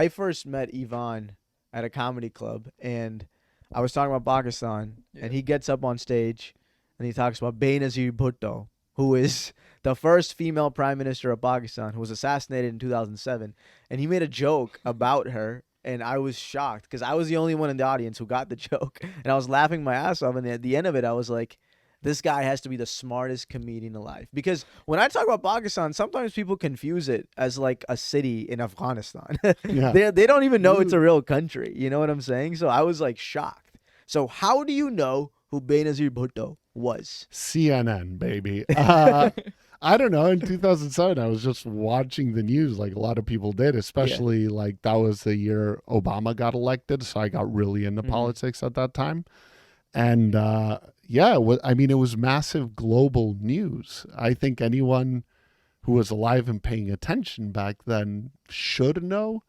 I first met Ivan at a comedy club, and I was talking about Pakistan, and he gets up on stage, and he talks about Benazir Bhutto, who is the first female prime minister of Pakistan, who was assassinated in 2007, and he made a joke about her, and I was shocked because I was the only one in the audience who got the joke, and I was laughing my ass off, and at the end of it, I was like, this guy has to be the smartest comedian alive. Because when I talk about Pakistan, sometimes people confuse it as like a city in Afghanistan. Yeah. They don't even know it's a real country. You know what I'm saying? So I was like shocked. So how do you know who Benazir Bhutto was? CNN, baby. I don't know. In 2007, I was just watching the news like a lot of people did, especially like that was the year Obama got elected. So I got really into politics at that time. And it was massive global news. I think anyone who was alive and paying attention back then should know.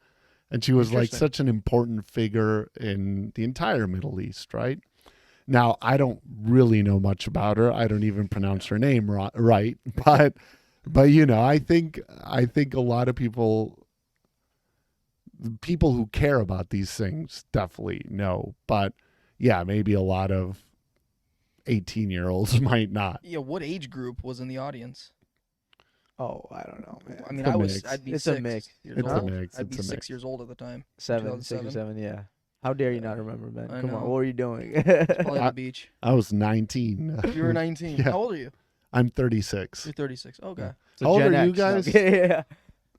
And she was like such an important figure in the entire Middle East, right? Now, I don't really know much about her. I don't even pronounce her name right. But I think a lot of people who care about these things definitely know. But yeah, maybe a lot of 18-year-olds might not. Yeah, what age group was in the audience? Oh, I don't know, man. I mean, I'd be It's 6 a mix. years It's a old. mix. I'd be It's a 6 mix. years old at the time. 6 or 2007. 7, yeah. How dare you not remember, Ben? I Come on, know. what were you doing? Probably at the beach. I was 19. You were 19. Yeah. How old are you? I'm 36. You're 36. Okay. Yeah. So How old Gen are you X, no, guys? yeah.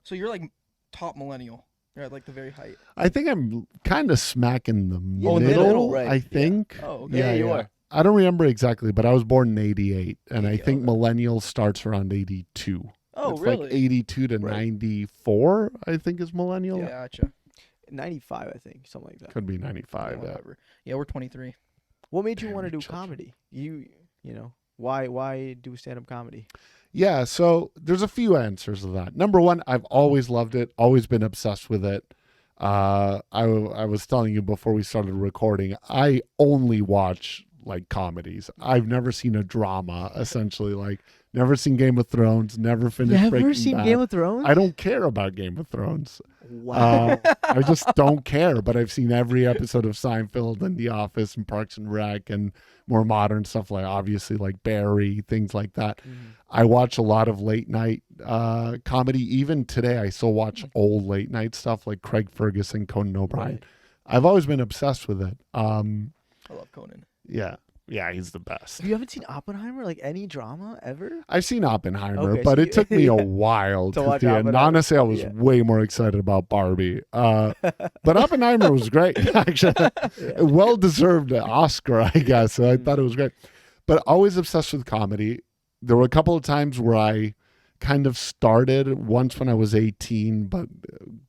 So you're like top millennial. You're at like the very height. I think I'm kind of smack in the Oh, in the middle, middle, right. I think. Oh, okay. Yeah, you are. I don't remember exactly, but I was born in 88, and I think Okay. millennial starts around 82. Oh, It's really? like 82 to Right. 94, I think is millennial. Yeah, gotcha. 95, I think, something like that. Could be 95. Yeah, whatever. Yeah, we're 23. What made you Damn, want to do you're children. comedy? You know, why do stand-up comedy? Yeah, so there's a few answers to that. Number one, I've always loved it, always been obsessed with it. I was telling you before we started recording, I only watch like comedies. I've never seen a drama, essentially. Like, never seen Game of Thrones, never finished Breaking Bad. Game of Thrones? I don't care about Game of Thrones. Wow. I just don't care, but I've seen every episode of Seinfeld and The Office and Parks and Rec and more modern stuff, like obviously like Barry, things like that. I watch a lot of late night comedy. Even today, I still watch old late night stuff like Craig Ferguson, Conan O'Brien. Right. I've always been obsessed with it. I love Conan. Yeah, he's the best. You haven't seen Oppenheimer, like any drama ever? I've seen Oppenheimer, Okay, but so it took me yeah. a while To to watch see it. And Oppenheimer. honestly, I was Yeah. way more excited about Barbie. But Oppenheimer was great, actually. Well-deserved Oscar, I guess. So I thought it was great. But always obsessed with comedy. There were a couple of times where I kind of started once when I was 18, but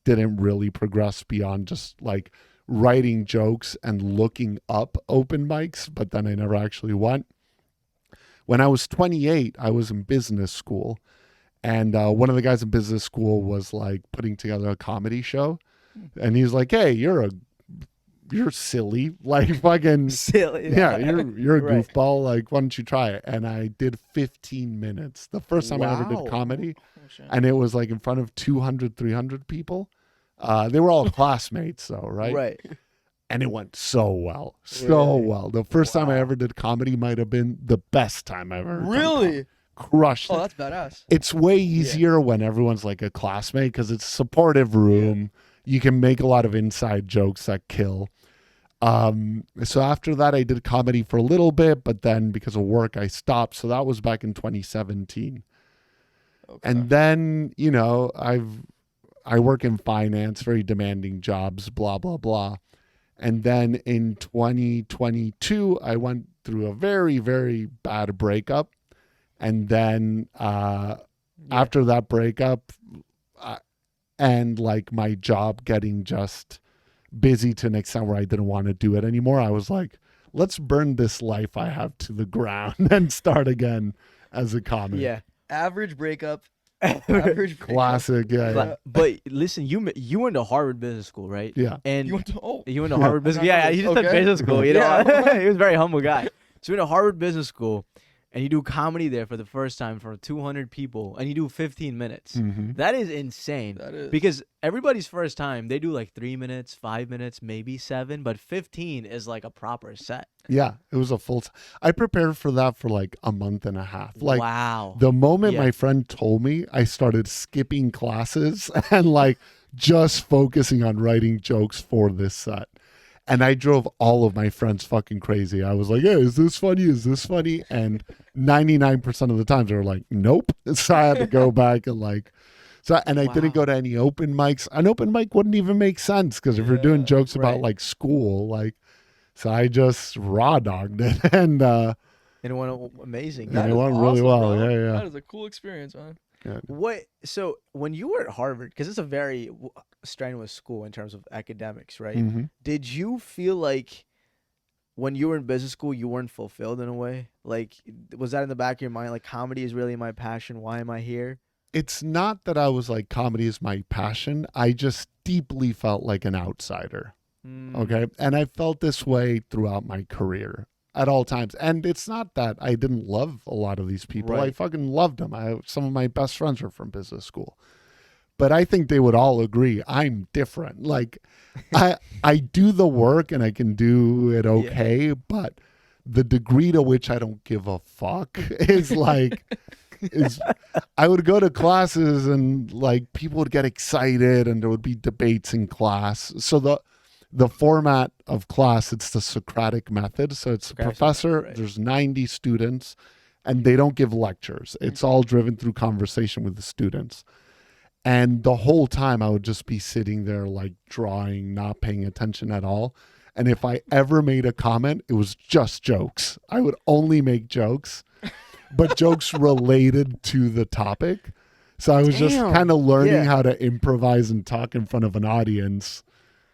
didn't really progress beyond just like writing jokes and looking up open mics, but then I never actually went. When I was 28, I was in business school, and one of the guys in business school was like putting together a comedy show, and he's like, "Hey, you're silly, like fucking Silly. yeah, you're a Right. goofball. Like, why don't you try it?" And I did 15 minutes. The first time I ever Wow. did comedy, Oh, shit. and it was like in front of 200, 300 people. They were all classmates, though, right? Right. And it went so well. So Really? well. The first time I Wow. ever did comedy might have been the best time I've ever done Really? comedy. Crushed Oh, it. that's badass. It's way easier when everyone's like a classmate because it's a supportive room. You can make a lot of inside jokes that kill. So after that, I did comedy for a little bit, but then because of work, I stopped. So that was back in 2017. Okay. And then, I work in finance, very demanding jobs, blah, blah, blah. And then in 2022, I went through a very, very bad breakup. And then after that breakup and like my job getting just busy to an extent where I didn't want to do it anymore, I was like, let's burn this life I have to the ground and start again as a comic. Yeah. Average breakup. Average breakup. Classic. Yeah. But listen, you went to Harvard Business School, right? Yeah. And You went to you went to Harvard Business. I Yeah, know he just this. said Okay. business school. You know, Yeah. he was a very humble guy. So he went to Harvard Business School, and you do comedy there for the first time for 200 people, and you do 15 minutes. Mm-hmm. That is insane. That is. Because everybody's first time, they do like 3 minutes, 5 minutes, maybe 7, but 15 is like a proper set. Yeah, it was a I prepared for that for like a month and a half. Like wow. the moment Yeah. my friend told me, I started skipping classes and like just focusing on writing jokes for this set. And I drove all of my friends fucking crazy. I was like, hey, is this funny? Is this funny? And 99% of the times they were like, nope. So I had to go back and like, and I didn't go to any open mics. An open mic wouldn't even make sense because if you're doing jokes about like school, like, so I just raw dogged it. And it went amazing. Yeah, That it is went really awesome, well. bro. Yeah. That is a cool experience, man. So when you were at Harvard, because it's a very strenuous school in terms of academics, right? Mm-hmm. Did you feel like when you were in business school, you weren't fulfilled in a way? Like, was that in the back of your mind? Like, comedy is really my passion. Why am I here? It's not that I was like, comedy is my passion. I just deeply felt like an outsider. Okay. And I felt this way throughout my career at all times. And it's not that I didn't love a lot of these people. I Right. fucking loved them. Some of my best friends are from business school. But I think they would all agree I'm different. Like I do the work and I can do it okay, but the degree to which I don't give a fuck is like I would go to classes and like people would get excited and there would be debates in class. So the format of class, it's the Socratic method. So it's a professor, right. there's 90 students, and they don't give lectures. It's all driven through conversation with the students. And the whole time I would just be sitting there like drawing, not paying attention at all. And if I ever made a comment, it was just jokes. I would only make jokes, but jokes related to the topic. So I was just kind of learning how to improvise and talk in front of an audience.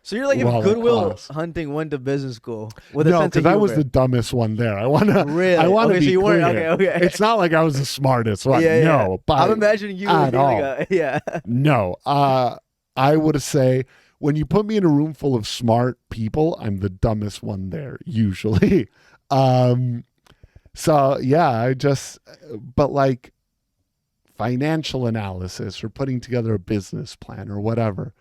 So you're like Well, if Goodwill class. Hunting went to business school with a No, sense of because I was humor. the dumbest one there. I want to Really? be So you clear. weren't okay. It's not like I was the smartest one. Yeah, No, but I'm imagining you at being like all. yeah. No, I would say when you put me in a room full of smart people, I'm the dumbest one there usually. So yeah, but like financial analysis or putting together a business plan or whatever,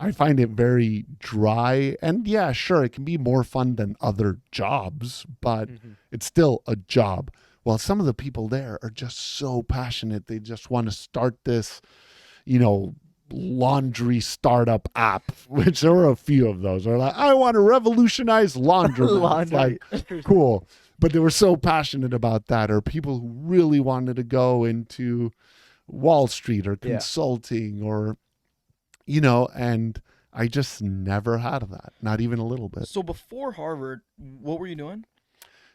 I find it very dry. And yeah, sure, it can be more fun than other jobs, but it's still a job. Well, some of the people there are just so passionate. They just want to start this, laundry startup app, which there were a few of those. They're like, I want to revolutionize laundry. Laundry. Like, cool. But they were so passionate about that. Or people who really wanted to go into Wall Street or consulting or, and I just never had that, not even a little bit. So before Harvard, what were you doing?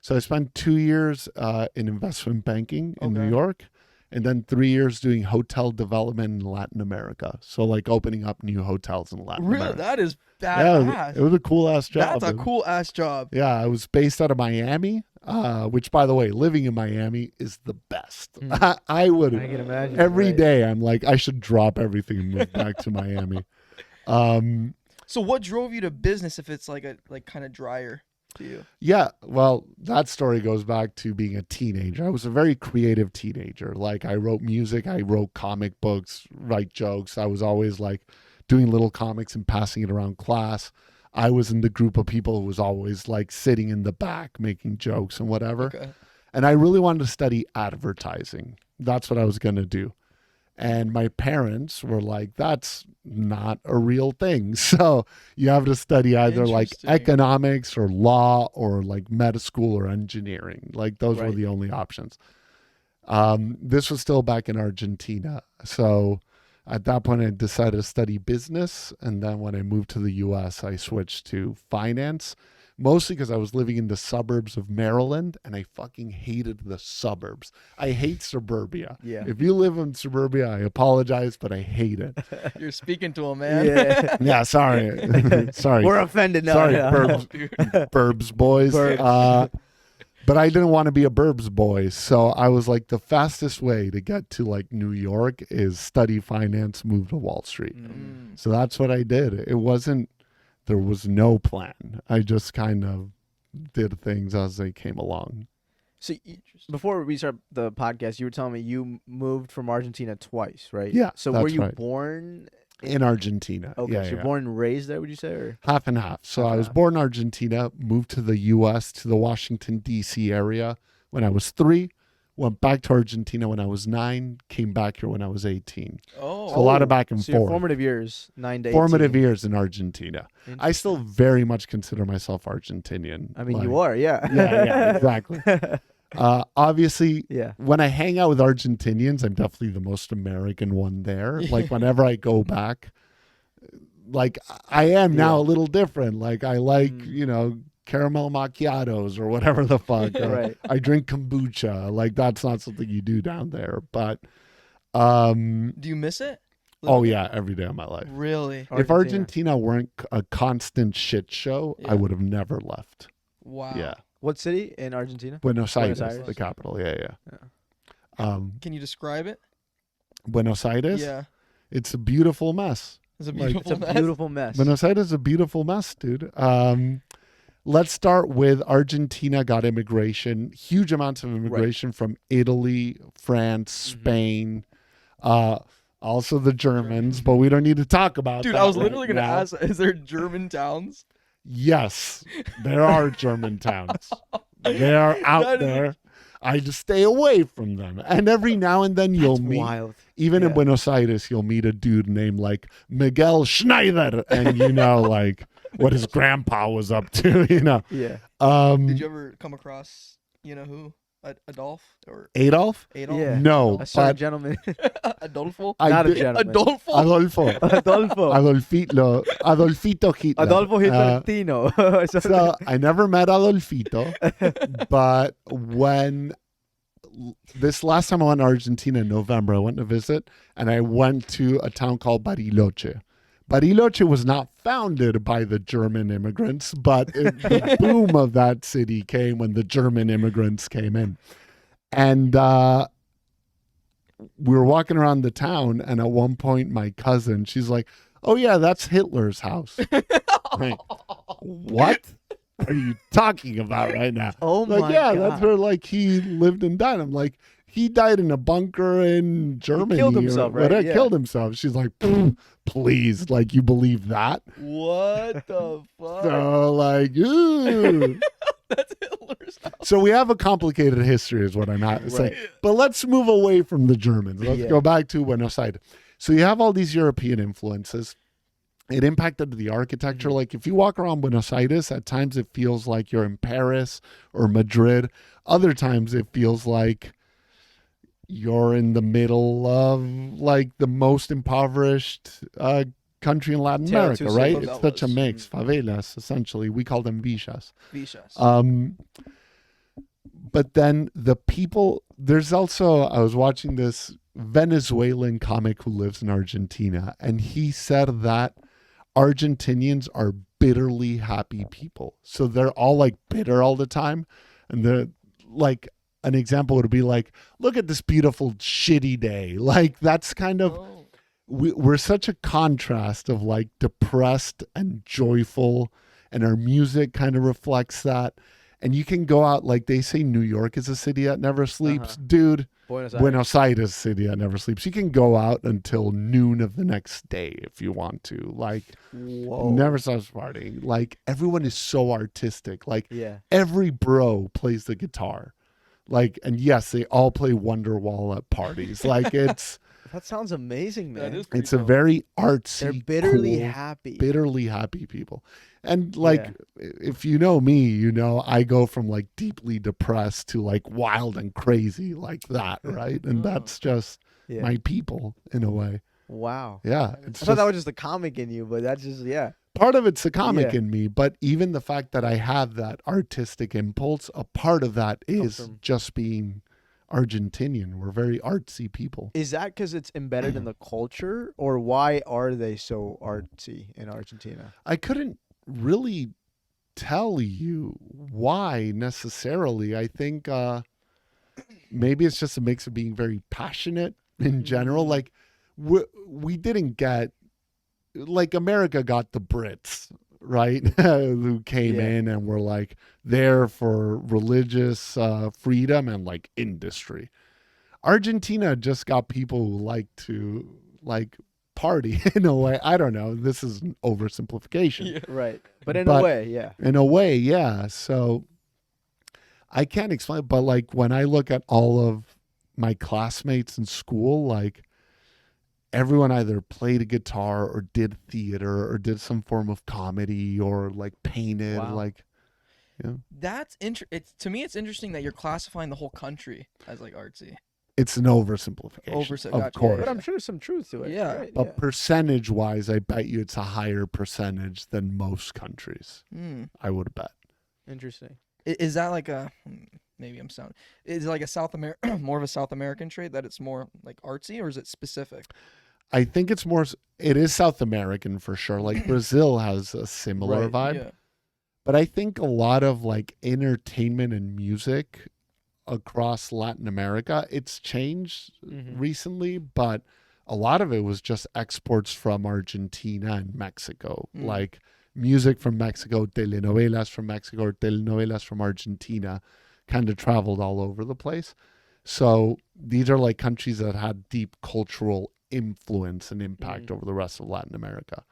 So I spent 2 years in investment banking in New Okay. York, and then 3 years doing hotel development in Latin America. So like opening up new hotels in Latin Really? America. That is Yeah, badass. it was a cool ass job. That's a cool ass job. Yeah, I was based out of Miami, which, by the way, living in Miami is the best. I would I can imagine. every right. day. I'm like, I should drop everything and move back to Miami. So what drove you to business if it's like kind of drier to you? Yeah, well, that story goes back to being a teenager. I was a very creative teenager. Like I wrote music, I wrote comic books, write jokes. I was always like doing little comics and passing it around class. I was in the group of people who was always like sitting in the back making jokes and whatever. Okay. And I really wanted to study advertising. That's what I was going to do. And my parents were like, that's not a real thing. So you have to study either like Interesting. economics or law or like med school or engineering. Like those were Right. the only options. This was still back in Argentina. So at that point, I decided to study business. And then when I moved to the US, I switched to finance. Mostly because I was living in the suburbs of Maryland and I fucking hated the suburbs. I hate suburbia. Yeah. If you live in suburbia, I apologize, but I hate it. You're speaking to a man. Yeah. Yeah, sorry. Sorry. We're offended now. Sorry, yeah. burbs boys. Burbs. But I didn't want to be a burbs boy. So I was like, the fastest way to get to like New York is study finance, move to Wall Street. So that's what I did. There was no plan. I just kind of did things as they came along. So Interesting. before we start the podcast, you were telling me you moved from Argentina twice, right? Yeah, So were that's you right. born? In Argentina. Okay, Yeah, so you're yeah. born and raised there, would you say? Or Half and half. So Half I and was half. born in Argentina, moved to the U.S., to the Washington, D.C. area when I was 3, went back to Argentina when I was 9, came back here when I was 18. Oh. So a lot of back and so your forth. formative years, 9 to 18. Formative years in Argentina. I still very much consider myself Argentinian. I mean, Like, you are, yeah. Yeah, exactly. Obviously, Yeah. when I hang out with Argentinians, I'm definitely the most American one there. Like whenever I go back, like I am now Yeah. a little different. Like I like, Mm. caramel macchiatos or whatever the fuck. Right. I drink kombucha. Like that's not something you do down there. But Do you miss it? oh yeah, every day of my life. Really? If Argentina weren't a constant shit show, I Yeah. would have never left. Wow. Yeah. What city in Argentina? Buenos Aires, Aires. the capital. Yeah. Can you describe it? Buenos Aires. Yeah. It's a beautiful mess. It's a Like, beautiful It's a mess. beautiful mess. Buenos Aires is a beautiful mess, dude. Let's start with Argentina got immigration, huge amounts of immigration from Italy, France, Spain, also the Germans, but we don't need to talk about Dude, that I was right literally gonna now. ask, is there German towns? Yes, there are German towns. They are That out is- there. I just stay away from them. And every now and then you'll That's meet, wild. even in Yeah. Buenos Aires, you'll meet a dude named like Miguel Schneider, and like what his grandpa was up to, Yeah. Did you ever come across, you know who? Adolf or Adolf? Adolf? Yeah. No, A certain but gentleman. Adolfo? I Not a did- gentleman. Adolfo? Adolfo. Adolfo. Adolfito Hitler. Adolfo Hitlertino. So I never met Adolfito, but when this last time I went to Argentina in November, I went to visit, and I went to a town called Bariloche. Bariloche was not founded by the German immigrants, but the boom of that city came when the German immigrants came in. And we were walking around the town, and at one point, my cousin, she's like, "Oh yeah, that's Hitler's house." Like, what are you talking about right now? Oh Like, my yeah, god. that's where like he lived and died. I'm like, he died in a bunker in Germany. killed or himself, right? whatever. Yeah. Killed himself. She's like, please, like you believe that? What the fuck? So like, ooh. That's Hitler's house. So we have a complicated history, is what I'm not saying. But let's move away from the Germans. Let's Yeah. go back to Buenos Aires. So you have all these European influences. It impacted the architecture. Mm-hmm. Like if you walk around Buenos Aires, at times it feels like you're in Paris or Madrid. Other times it feels like you're in the middle of like the most impoverished country in Latin Tale of America, two right? cities. It's such a Favelas. mix. Favelas, essentially. We call them villas. Vicious. But then the people, there's also, I was watching this Venezuelan comic who lives in Argentina, and he said that Argentinians are bitterly happy people. So they're all like bitter all the time. And they're like, an example would be like, look at this beautiful shitty day. Like that's kind of, Oh. we're such a contrast of like depressed and joyful, and our music kind of reflects that. And you can go out, like they say New York is a city that never sleeps. Dude, Buenos Aires. Buenos Aires is a city that never sleeps. You can go out until noon of the next day if you want to. Like, Whoa. never stops partying. Like, everyone is so artistic. Like, Yeah. every bro plays the guitar. Like, and yes, they all play Wonderwall at parties. Like, it's That sounds amazing, man. That is pretty it's a cool. very artsy, They're bitterly cool, happy. bitterly happy people. And like, if you know me, you know I go from like deeply depressed to like wild and crazy like that, right? And that's just Yeah. my people in a way. Wow. Yeah, I it's thought that just, was just a comic in you, but that's just part of it's the comic Yeah. in me, but even the fact that I have that artistic impulse, a part of that is from- just being Argentinian. We're very artsy people. Is that because it's embedded in the culture, or why are they so artsy in Argentina? I couldn't really tell you why necessarily. I think maybe it's just a mix of being very passionate in general. Like we didn't get, like America got the Brits, right? Who came Yeah. in and were like there for religious freedom and like industry. Argentina just got people who like to like party in a way. I don't know. This is an oversimplification. Yeah. Right. But in But- a way, yeah. In a way, yeah. So I can't explain, but like when I look at all of my classmates in school, like everyone either played a guitar or did theater or did some form of comedy or like painted, Wow. like That's it's to me it's interesting that you're classifying the whole country as like artsy. it's an oversimplification, Gotcha, of yeah, course. But I'm sure there's some truth to it. Yeah. Right? But percentage wise, I bet you it's a higher percentage than most countries. Hmm. I would bet. Interesting. Is that like a maybe I'm sound is it like a more of a South American trait that it's more like artsy, or is it specific? I think it's more, it is South American for sure. Like Brazil has a similar Right, vibe. Yeah. But I think a lot of like entertainment and music across Latin America, it's changed Mhm. recently, but a lot of it was just exports from Argentina and Mexico. Mm. Like music from Mexico, telenovelas from Mexico, or telenovelas from Argentina kind of traveled all over the place. So these are like countries that had deep cultural influence and impact over the rest of Latin America.